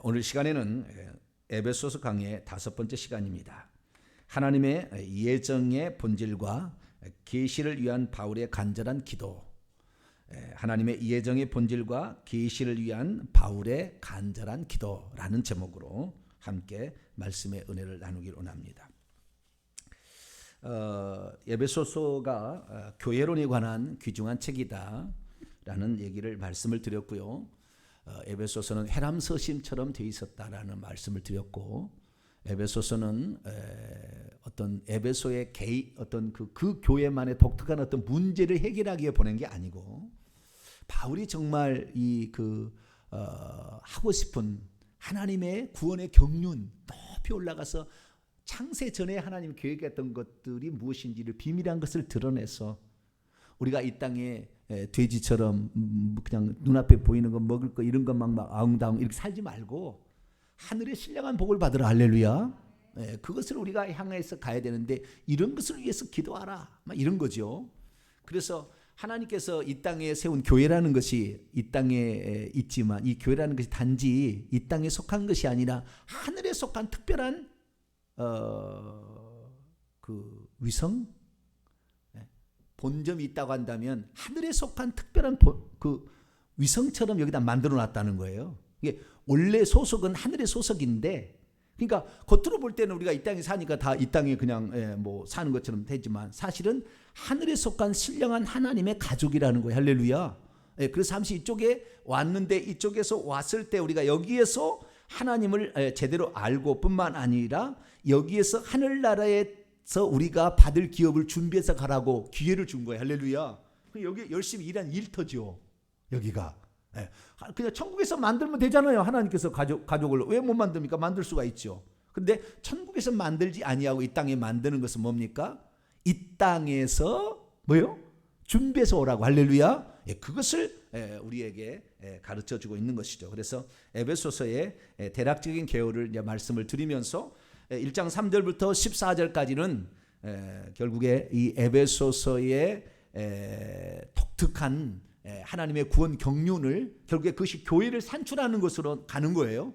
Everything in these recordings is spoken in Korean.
오늘 시간에는 에베소서 강의의 5번째 시간입니다. 하나님의 예정의 본질과 계시를 위한 바울의 간절한 기도. 하나님의 예정의 본질과 계시를 위한 바울의 간절한 기도라는 제목으로 함께 말씀의 은혜를 나누기를 원합니다. 에베소서가 교회론에 관한 귀중한 책이다라는 얘기를 말씀을 드렸고요. 에베소서는 해람서심처럼 돼 있었다라는 말씀을 드렸고, 에베소서는 어떤 에베소의 어떤 그 교회만의 독특한 어떤 문제를 해결하기에 보낸 게 아니고, 바울이 정말 하고 싶은 하나님의 구원의 경륜 높이 올라가서 창세 전에 하나님이 계획했던 것들이 무엇인지를 비밀한 것을 드러내서 우리가 이 땅에 돼지처럼 그냥 눈앞에 보이는 거 먹을 거 이런 것만 막 아웅다웅 이렇게 살지 말고 하늘의 신령한 복을 받으라. 할렐루야. 그것을 우리가 향해서 가야 되는데 이런 것을 위해서 기도하라. 막 이런 거죠. 그래서 하나님께서 이 땅에 세운 교회라는 것이 이 땅에 있지만 이 교회라는 것이 단지 이 땅에 속한 것이 아니라 하늘에 속한 특별한 그 위성 본점이 있다고 한다면 하늘에 속한 특별한 그 위성처럼 여기다 만들어 놨다는 거예요. 이게 원래 소속은 하늘의 소속인데, 그러니까 겉으로 볼 때는 우리가 이 땅에 사니까 다 이 땅에 그냥 뭐 사는 것처럼 되지만 사실은 하늘에 속한 신령한 하나님의 가족이라는 거예요. 할렐루야. 그래서 잠시 이쪽에 왔는데 이쪽에서 왔을 때 우리가 여기에서 하나님을 제대로 알고 뿐만 아니라 여기에서 하늘나라에서 우리가 받을 기업을 준비해서 가라고 기회를 준 거예요. 할렐루야. 여기 열심히 일한 일터죠. 여기가. 그냥 천국에서 만들면 되잖아요. 하나님께서 가족을 왜 못 만듭니까? 만들 수가 있죠. 근데 천국에서 만들지 아니하고 이 땅에 만드는 것은 뭡니까? 이 땅에서 뭐요? 준비해서 오라고. 할렐루야. 그것을 우리에게 가르쳐주고 있는 것이죠. 그래서 에베소서의 대략적인 개요를 말씀을 드리면서 1장 3절부터 14절까지는 결국에 이 에베소서의 독특한 하나님의 구원 경륜을 결국에 그것이 교회를 산출하는 것으로 가는 거예요.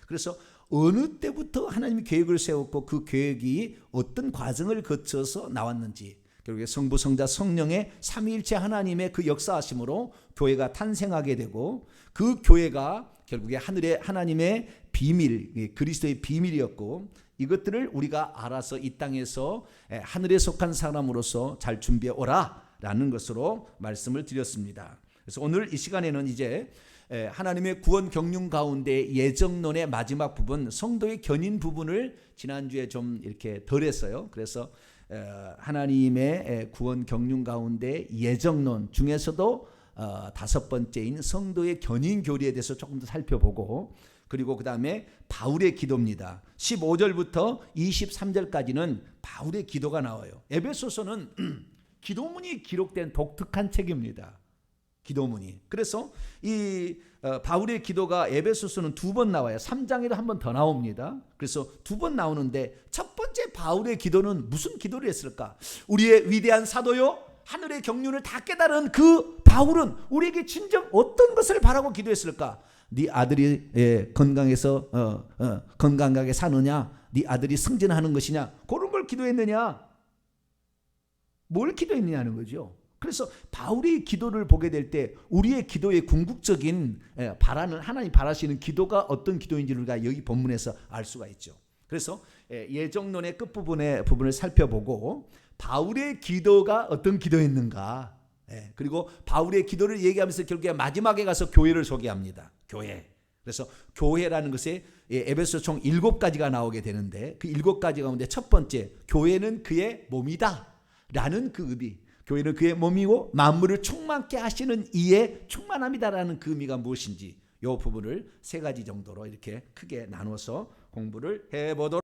그래서 어느 때부터 하나님이 계획을 세웠고 그 계획이 어떤 과정을 거쳐서 나왔는지, 결국에 성부, 성자, 성령의 삼위일체 하나님의 그 역사하심으로 교회가 탄생하게 되고, 그 교회가 결국에 하늘의 하나님의 비밀, 그리스도의 비밀이었고, 이것들을 우리가 알아서 이 땅에서 하늘에 속한 사람으로서 잘 준비해 오라라는 것으로 말씀을 드렸습니다. 그래서 오늘 이 시간에는 이제 하나님의 구원 경륜 가운데 예정론의 마지막 부분, 성도의 견인 부분을 지난주에 좀 이렇게 덜 했어요. 그래서 하나님의 구원 경륜 가운데 예정론 중에서도 5번째인 성도의 견인 교리에 대해서 조금 더 살펴보고, 그리고 그 다음에 바울의 기도입니다. 15절부터 23절까지는 바울의 기도가 나와요. 에베소서는 기도문이 기록된 독특한 책입니다. 기도문이. 그래서 이 바울의 기도가 에베소서는 2번 나와요. 3장에도 한 번 더 나옵니다. 그래서 2번 나오는데 첫 번째 바울의 기도는 무슨 기도를 했을까? 우리의 위대한 사도요, 하늘의 경륜을 다 깨달은 그 바울은 우리에게 진정 어떤 것을 바라고 기도했을까? 네 아들이 건강해서 건강하게 사느냐, 네 아들이 승진하는 것이냐, 그런 걸 기도했느냐, 뭘 기도했느냐는 거죠. 그래서 바울의 기도를 보게 될 때 우리의 기도의 궁극적인 바라는, 하나님 바라시는 기도가 어떤 기도인지를 우리가 여기 본문에서 알 수가 있죠. 그래서 예정론의 부분을 살펴보고 바울의 기도가 어떤 기도였는가, 그리고 바울의 기도를 얘기하면서 결국에 마지막에 가서 교회를 소개합니다. 교회. 그래서 교회라는 것에 에베소 총 7가지가 나오게 되는데, 그 7가지 가운데 첫 번째, 교회는 그의 몸이다 라는 그 의미, 교회는 그의 몸이고 만물을 충만케 하시는 이의 충만함이다라는 그 의미가 무엇인지, 이 부분을 3가지 정도로 이렇게 크게 나눠서 공부를 해보도록